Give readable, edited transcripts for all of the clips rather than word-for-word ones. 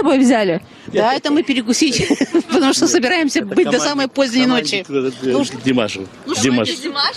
собой взяли? Да, это мы перекусить, потому что собираемся быть до самой поздней ночи. Димашу.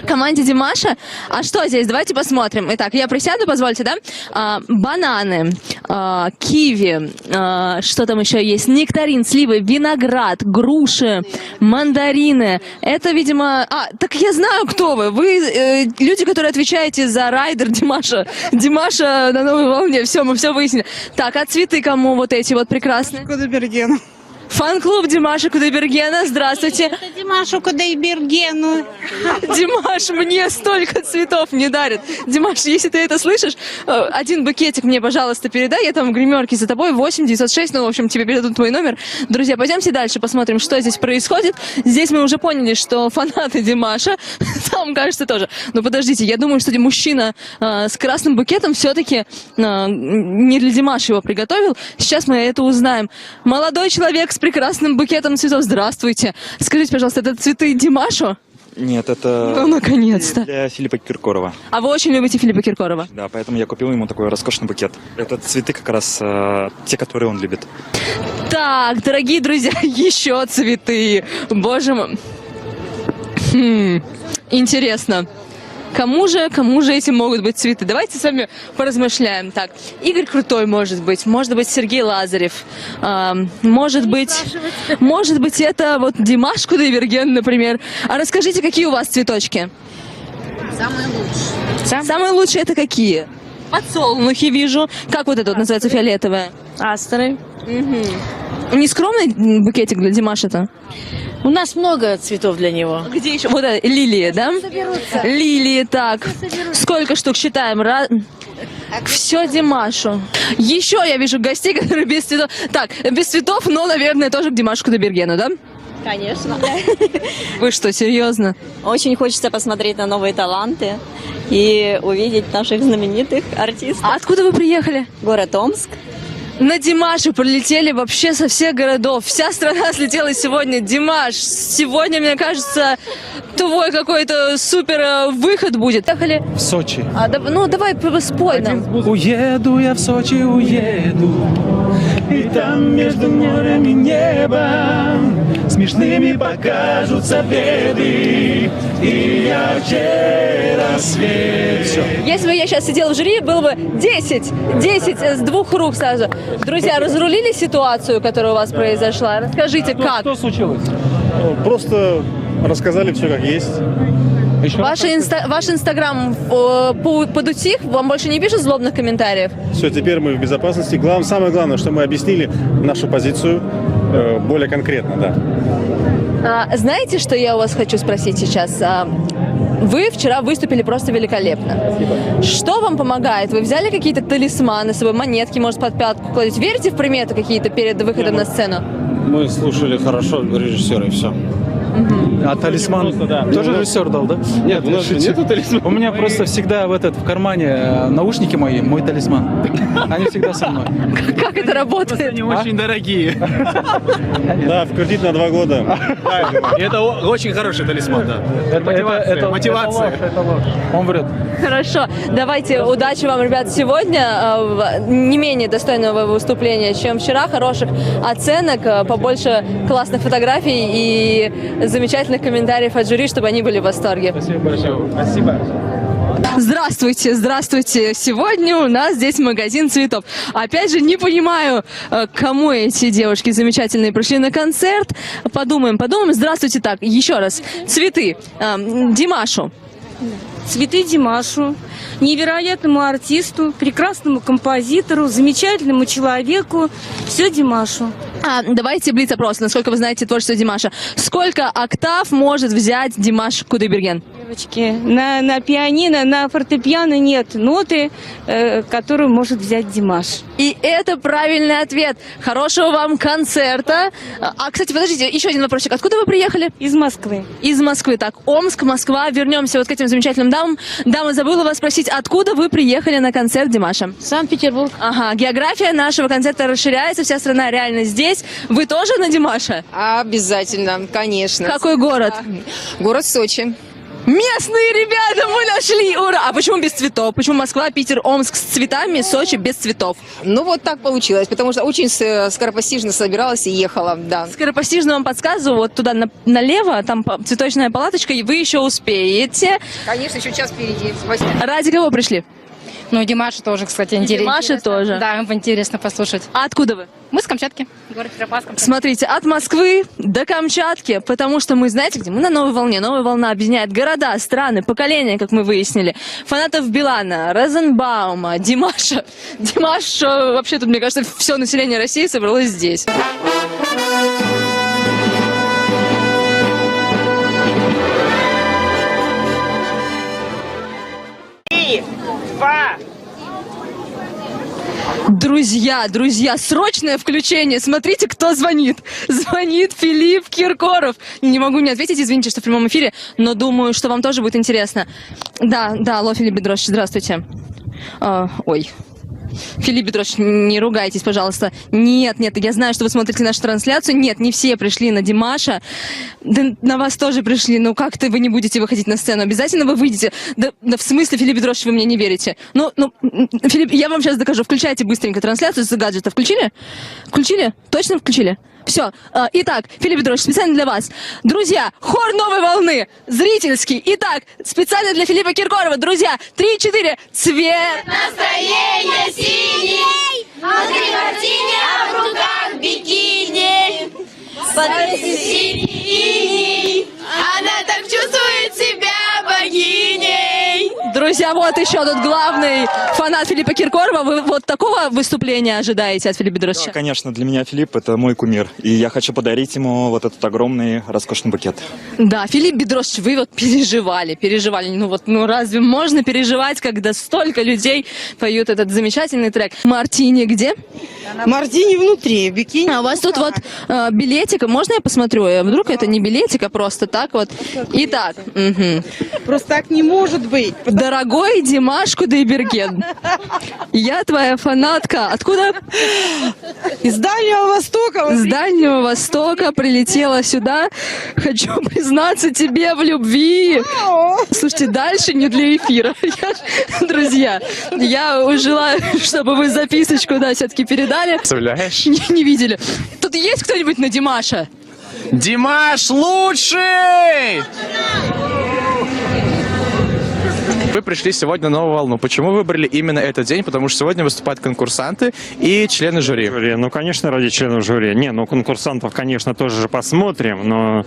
Команде Димаша? А что здесь? Давайте посмотрим. Итак, я присяду, позвольте, да? Бананы, киви, что там еще есть? Нектарин, сливы, виноград, груши, мандарины. Это, видимо... так я знаю, кто вы. Вы люди, которые отвечаете за райдер Димаша. Димаша на новой волне. Все, мы все выяснили. Так, а цветы кому вот эти вот прекрасные? Кудайбергену. Фан-клуб Димаша Кудайбергена. Здравствуйте. Это Димашу Кудайбергену. Димаш, мне столько цветов не дарит. Димаш, если ты это слышишь, один букетик мне, пожалуйста, передай. Я там в гримерке за тобой, 8 906, ну, в общем, тебе передадут твой номер. Друзья, пойдемте дальше, посмотрим, что здесь происходит. Здесь мы уже поняли, что фанаты Димаша, там, кажется, тоже. Но подождите, я думаю, что мужчина с красным букетом все-таки не для Димаша его приготовил. Сейчас мы это узнаем. Молодой человек с прекрасным букетом цветов. Здравствуйте. Скажите, пожалуйста, это цветы Димашу? Нет, это Ну, наконец-то. для Филиппа Киркорова. А вы очень любите Филиппа Киркорова? Да, поэтому я купил ему такой роскошный букет. Это цветы как раз те, которые он любит. Так, дорогие друзья, еще цветы. Боже мой. Интересно. Кому же эти могут быть цветы? Давайте с вами поразмышляем. Так, Игорь Крутой, может быть Сергей Лазарев, может быть, это вот Димаш Кудайберген, например. А расскажите, какие у вас цветочки? Самые лучшие. Самые лучшие это какие? Подсолнухи вижу. Как вот это вот называется, фиолетовое? Астры. Не скромный букетик для Димаша-то? У нас много цветов для него. Где еще? Вот это, лилии, да? Соберутся. Лилии, так. Сколько штук считаем? Все Димашу. Еще я вижу гостей, которые без цветов. Так, без цветов, но, наверное, тоже к Димашу Кудайбергену, да? Конечно. Вы что, серьезно? Очень хочется посмотреть на новые таланты и увидеть наших знаменитых артистов. А откуда вы приехали? Город Омск. На Димаше прилетели вообще со всех городов. Вся страна слетела сегодня. Димаш, сегодня, мне кажется, твой какой-то супер выход будет. Ехали? В Сочи. Ну, давай спой нам. Уеду я в Сочи, уеду. И там между морем и небом смешными покажутся беды. И ярче рассвет. Все. Если бы я сейчас сидела в жюри, было бы 10 с двух рук сразу. Друзья, разрулили ситуацию, которая у вас произошла? Расскажите, как? Что случилось? Просто рассказали все как есть. Ваш инстаграм подутих? Вам больше не пишут злобных комментариев? Все, теперь мы в безопасности. Самое главное, что мы объяснили нашу позицию более конкретно, да. Знаете, что я у вас хочу спросить сейчас? Вы вчера выступили просто великолепно. Что вам помогает? Вы взяли какие-то талисманы с собой, монетки, может, под пятку кладете? Верите в приметы какие-то перед выходом на сцену? Мы слушали хорошо режиссера и все. А талисман тоже режиссер дал, да? Нет, у нас же нету талисмана. У меня просто всегда в кармане наушники мои, мой талисман. Они всегда со мной. Как это работает? Они очень дорогие. Да, в кредит на 2 года. Это очень хороший талисман, да. Это мотивация. Это ложь. Он врет. Хорошо. Давайте, удачи вам, ребят, сегодня. Не менее достойного выступления, чем вчера. Хороших оценок, побольше классных фотографий и замечательных комментариев от жюри, чтобы они были в восторге. Спасибо большое. Спасибо. Здравствуйте. Сегодня у нас здесь магазин цветов. Опять же, не понимаю, кому эти девушки замечательные пришли на концерт. Подумаем. Здравствуйте. Так, еще раз. Цветы. Димашу. Цветы Димашу, невероятному артисту, прекрасному композитору, замечательному человеку. Все Димашу. Давайте блиц-опрос. Насколько вы знаете творчество Димаша? Сколько октав может взять Димаш Кудайберген? Девочки, на пианино, на фортепиано нет ноты, которую может взять Димаш. И это правильный ответ. Хорошего вам концерта. Кстати, подождите, еще один вопросик. Откуда вы приехали? Из Москвы. Из Москвы. Так, Омск, Москва. Вернемся вот к этим замечательным дамам. Дамы, забыла вас спросить, откуда вы приехали на концерт Димаша? Санкт-Петербург. Ага, география нашего концерта расширяется, вся страна реально здесь. Вы тоже на Димаша? Обязательно, конечно. Какой город? Город Сочи. Местные ребята мы нашли! Ура! А почему без цветов? Почему Москва, Питер, Омск с цветами, Сочи без цветов? Ну, вот так получилось, потому что очень скоропостижно собиралась и ехала, да. Скоропостижно вам подсказываю, вот туда налево, там цветочная палаточка, и вы еще успеете. Конечно, еще час впереди. Ради кого пришли? Ну, Димаша тоже, кстати, интересно. Димаша тоже? Да, интересно послушать. А откуда вы? Мы с Камчатки, город Петропавловск. Смотрите, от Москвы до Камчатки, потому что мы, знаете где? Мы на новой волне. Новая волна объединяет города, страны, поколения, как мы выяснили. Фанатов Билана, Розенбаума, Димаша. Димаш, вообще тут, мне кажется, все население России собралось здесь. 3, 2. Друзья, срочное включение. Смотрите, кто звонит. Звонит Филипп Киркоров. Не могу не ответить, извините, что в прямом эфире, но думаю, что вам тоже будет интересно. Да, алло, Филипп Бедросович, здравствуйте. Ой. Филипп Петрович, не ругайтесь, пожалуйста. Нет, я знаю, что вы смотрите нашу трансляцию. Нет, не все пришли на Димаша. Да на вас тоже пришли. Ну как-то вы не будете выходить на сцену. Обязательно вы выйдете. Да в смысле, Филипп Петрович, вы мне не верите? Ну, Филипп, я вам сейчас докажу. Включайте быстренько трансляцию с гаджета. Включили? Включили? Точно включили? Все. Итак, Филипп Петрович, специально для вас. Друзья, хор новой волны, зрительский. Итак, специально для Филиппа Киркорова. Друзья, 3-4. Цвет настроение синий, внутри мартини, а в руках бикини. Смотрите, синий, она так чувствует себя богиней. Друзья, вот еще тут главный фанат Филиппа Киркорова. Вы вот такого выступления ожидаете от Филиппа Бедросовича? Да, конечно, для меня Филипп – это мой кумир. И я хочу подарить ему вот этот огромный, роскошный букет. Да, Филипп Бедросович, вы вот переживали. Ну разве можно переживать, когда столько людей поют этот замечательный трек? Мартини где? Мартини внутри, бикини. А у вас тут вот билетик. Можно я посмотрю? Вдруг это не билетик, а просто так вот. Итак. Просто так не может быть. Дорогой Димаш Кудайберген, я твоя фанатка. Откуда? Из Дальнего Востока. С Дальнего Востока прилетела сюда. Хочу признаться тебе в любви. Слушайте, дальше не для эфира. Друзья, я желаю, чтобы вы записочку, все-таки передали. Представляешь? Не видели. Тут есть кто-нибудь на Димаша? Димаш лучший! Вы пришли сегодня на новую волну. Почему выбрали именно этот день? Потому что сегодня выступают конкурсанты и члены жюри. Ну, конечно, ради членов жюри. Конкурсантов, конечно, тоже же посмотрим, но,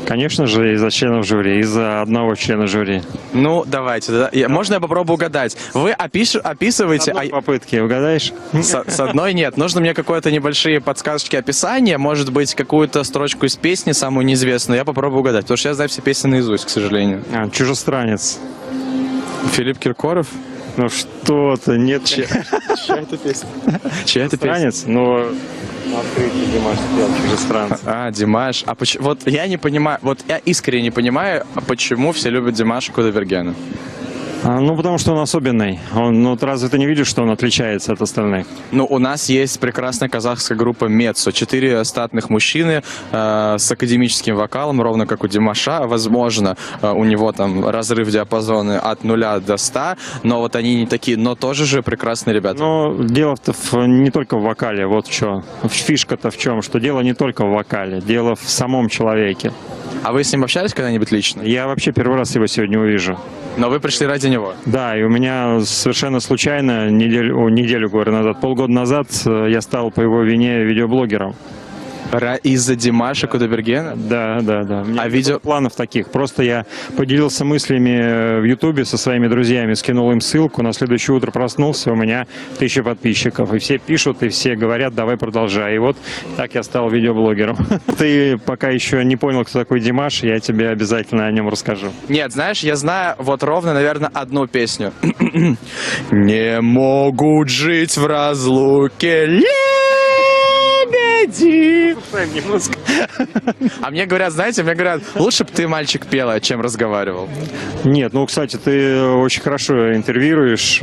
конечно же, из-за членов жюри, из-за одного члена жюри. Ну, давайте. Можно я попробую угадать? Вы описываете... С одной попытки угадаешь? С одной нет. Нужно мне какое-то небольшие подсказочки описания, может быть, какую-то строчку из песни, самую неизвестную. Я попробую угадать, потому что я знаю все песни наизусть, к сожалению. Чужестранец. Филипп Киркоров? Ну что ты, нет. Чья это песня? Чья это песня? Чужестранец, но... Открытый Димаш спел «Чужестранец». Димаш. Вот я не понимаю, вот я искренне не понимаю, почему все любят Димаша Кудайбергена. Потому что он особенный. Разве ты не видишь, что он отличается от остальных? Ну, у нас есть прекрасная казахская группа «Меццо». 4 статных мужчины с академическим вокалом, ровно как у Димаша. Возможно, у него там разрыв диапазона от 0 до 100, но вот они не такие, но тоже же прекрасные ребята. Но дело-то не только в вокале, вот что. Фишка-то в чем? Что дело не только в вокале, дело в самом человеке. А вы с ним общались когда-нибудь лично? Я вообще первый раз его сегодня увижу. Но вы пришли ради него? Да, и у меня совершенно случайно, неделю, говорю, назад, полгода назад я стал по его вине видеоблогером. Из-за Димаша Кудайбергена? Да. У меня видео планов таких. Просто я поделился мыслями в Ютубе со своими друзьями, скинул им ссылку, на следующее утро проснулся, у меня 1000 подписчиков. И все пишут, и все говорят, давай продолжай. И вот так я стал видеоблогером. Ты пока еще не понял, кто такой Димаш, я тебе обязательно о нем расскажу. Нет, знаешь, я знаю вот ровно, наверное, одну песню. Не могут жить в разлуке лебеди. говори. А мне говорят, знаете, лучше бы ты, мальчик, пела, чем разговаривал. Нет, ну, кстати, ты очень хорошо интервьюируешь.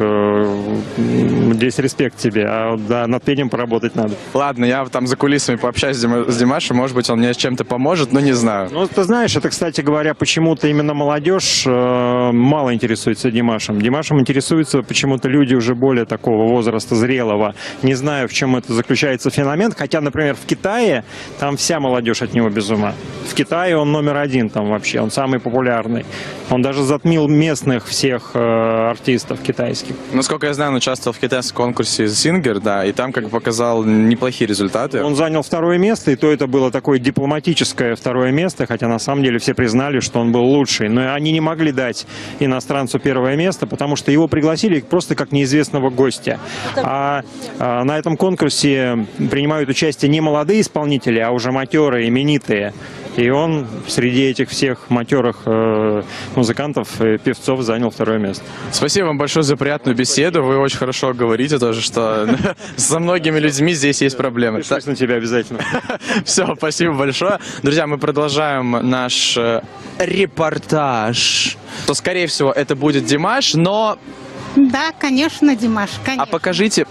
Здесь респект тебе. А вот, да, над пением поработать надо. Ладно, я там за кулисами пообщаюсь с Димашем, может быть, он мне чем-то поможет, но не знаю. Ну, ты знаешь, это, кстати говоря, почему-то именно молодежь мало интересуется Димашем. Димашем интересуются почему-то люди уже более такого возраста, зрелого. Не знаю, в чем это заключается феномен. Хотя, например, в Китае там вся молодежь от него без ума. В Китае он номер один там вообще, он самый популярный. Он даже затмил местных всех артистов китайских. Насколько я знаю, он участвовал в китайском конкурсе Singer, да, и там как бы показал неплохие результаты. Он занял второе место, и то это было такое дипломатическое второе место, хотя на самом деле все признали, что он был лучший. Но они не могли дать иностранцу первое место, потому что его пригласили просто как неизвестного гостя. А на этом конкурсе принимают участие не молодые исполнители, а уже матерые, именитые. И он среди этих всех матерых музыкантов, певцов занял второе место. Спасибо вам большое за приятную беседу. Вы очень хорошо говорите тоже, что со многими людьми здесь есть проблемы. Пишусь на тебя обязательно. Все, спасибо большое. Друзья, мы продолжаем наш репортаж. То, скорее всего, это будет Димаш, но... Да, конечно, Димаш, конечно. А покажите,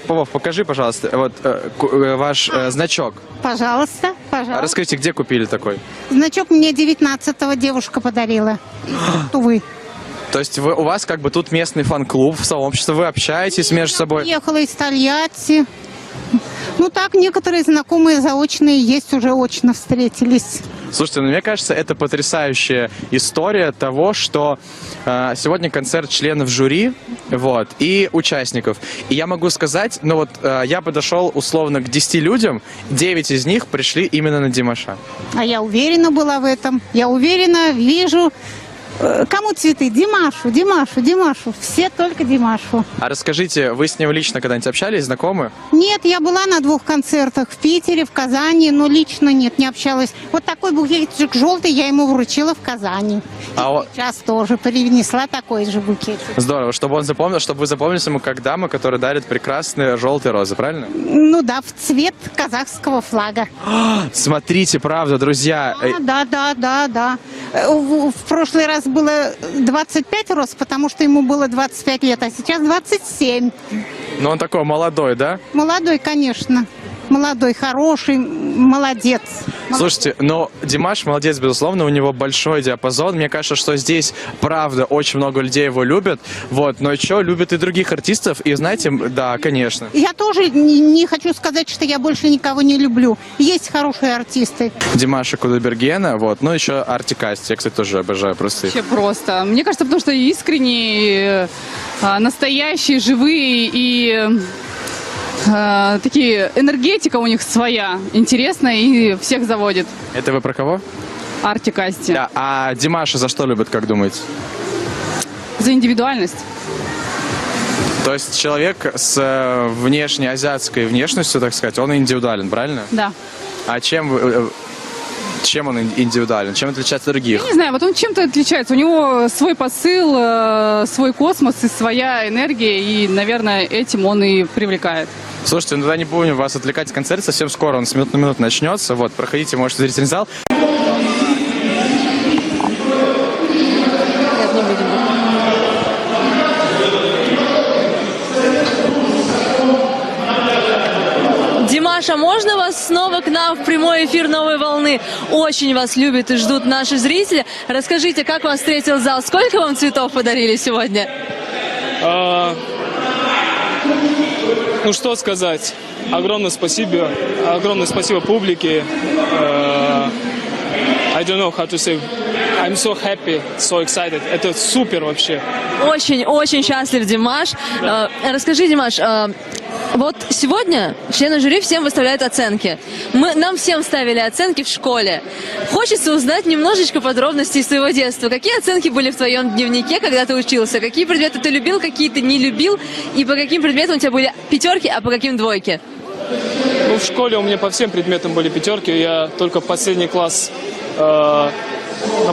Вов, покажи, пожалуйста, вот ваш значок. Пожалуйста, пожалуйста. Расскажите, где купили такой? Значок мне 19-го девушка подарила. Увы. То есть у вас как бы тут местный фан-клуб, сообщество, вы общаетесь между собой? Приехала из Тольятти. Ну так, некоторые знакомые заочные есть, уже очно встретились. Слушайте, ну мне кажется, это потрясающая история того, что сегодня концерт членов жюри, вот, и участников. И я могу сказать, ну вот, я подошел условно к 10 людям, 9 из них пришли именно на Димаша. А я уверена была в этом. Я уверена, вижу. Кому цветы? Димашу, Димашу, Димашу. Все только Димашу. А расскажите, вы с ним лично когда-нибудь общались, знакомы? Нет, я была на 2 концертах в Питере, в Казани, но лично нет, не общалась. Вот такой букетик желтый я ему вручила в Казани. А сейчас тоже принесла такой же букетик. Здорово, чтобы он запомнил, чтобы вы запомнились ему как дама, которая дарит прекрасные желтые розы, правильно? Ну да, в цвет казахского флага. Смотрите, правда, друзья. Да. В прошлый раз было 25 роз, потому что ему было 25 лет, а сейчас 27. Но он такой молодой, да? Молодой, конечно. Молодой, хороший, молодец. Слушайте, но Димаш молодец, безусловно, у него большой диапазон. Мне кажется, что здесь, правда, очень много людей его любят. Вот, но еще любят и других артистов. И знаете, да, конечно. Я тоже не хочу сказать, что я больше никого не люблю. Есть хорошие артисты. Димаша Кудайбергена, вот, ну еще Артик и Асти. Я, кстати, тоже обожаю просто их. Вообще просто. Мне кажется, потому что искренние, настоящие, живые и такие, энергетика у них своя, интересная и всех заводит. Это вы про кого? Артик, Асти. Да, а Димаша за что любят, как думаете? За индивидуальность. То есть человек с внешней азиатской внешностью, так сказать, он индивидуален, правильно? Да. А чем он индивидуален? Чем отличается от других? Я не знаю, вот он чем-то отличается. У него свой посыл, свой космос и своя энергия, и, наверное, этим он и привлекает. Слушайте, ну тогда не будем вас отвлекать. Концерт совсем скоро, он с минут на минуту начнется. Вот, проходите, можете в зрительный зал. Димаша, можно вас снова к нам в прямой эфир «Новой волны»? Очень вас любят и ждут наши зрители. Расскажите, как вас встретил зал? Сколько вам цветов подарили сегодня? Ну что сказать? Огромное спасибо публике. I don't know how to say. I'm so happy, so excited. Это супер вообще. Очень счастлив, Димаш. Расскажи, Димаш, вот сегодня члены жюри всем выставляют оценки. Нам всем ставили оценки в школе. Хочется узнать немножечко подробностей из твоего детства. Какие оценки были в твоем дневнике, когда ты учился? Какие предметы ты любил, какие ты не любил? И по каким предметам у тебя были пятерки, а по каким двойки? Ну, в школе у меня по всем предметам были пятерки. Я только последний класс, на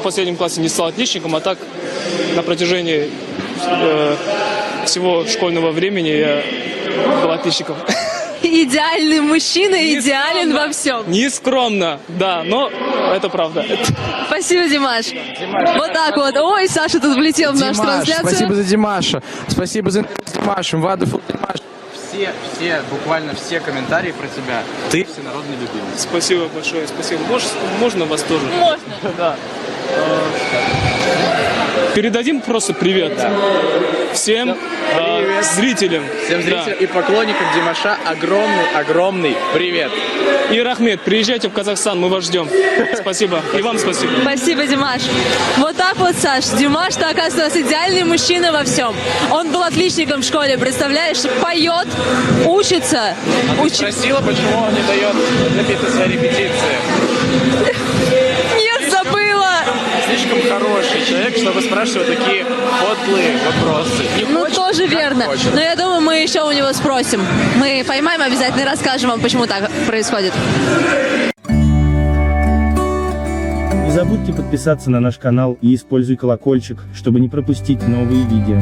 последнем классе не стал отличником, а так на протяжении всего школьного времени я был отличником. идеальный мужчина, идеален во всем. Нескромно, да, но это правда. Спасибо, Димаш. Вот так вот. Ой, Саша тут влетел в нашу трансляцию. Спасибо за Димаша. Спасибо за Димаша. Вадов, Димаш. Все, буквально все комментарии про тебя. Ты всенародный любимый. Спасибо большое, спасибо. Можно вас тоже? Можно. Да. Передадим просто привет всем зрителям. Всем зрителям и поклонникам Димаша огромный привет. И Рахмет, приезжайте в Казахстан, мы вас ждем. Спасибо. И вам спасибо. Спасибо, Димаш. Вот так вот, Саш. Димаш-то, оказывается, у нас идеальный мужчина во всем. Он был отличником в школе, представляешь? Поет, учится. Спросила, почему он не дает напиться своей репетиции. Нет, забыла. Слишком хороший человек, чтобы спрашивать такие подлые вопросы. Ну, тоже верно. Но я думаю, мы еще у него спросим. Мы поймаем обязательно и расскажем вам, почему так происходит. Не забудьте подписаться на наш канал и используй колокольчик, чтобы не пропустить новые видео.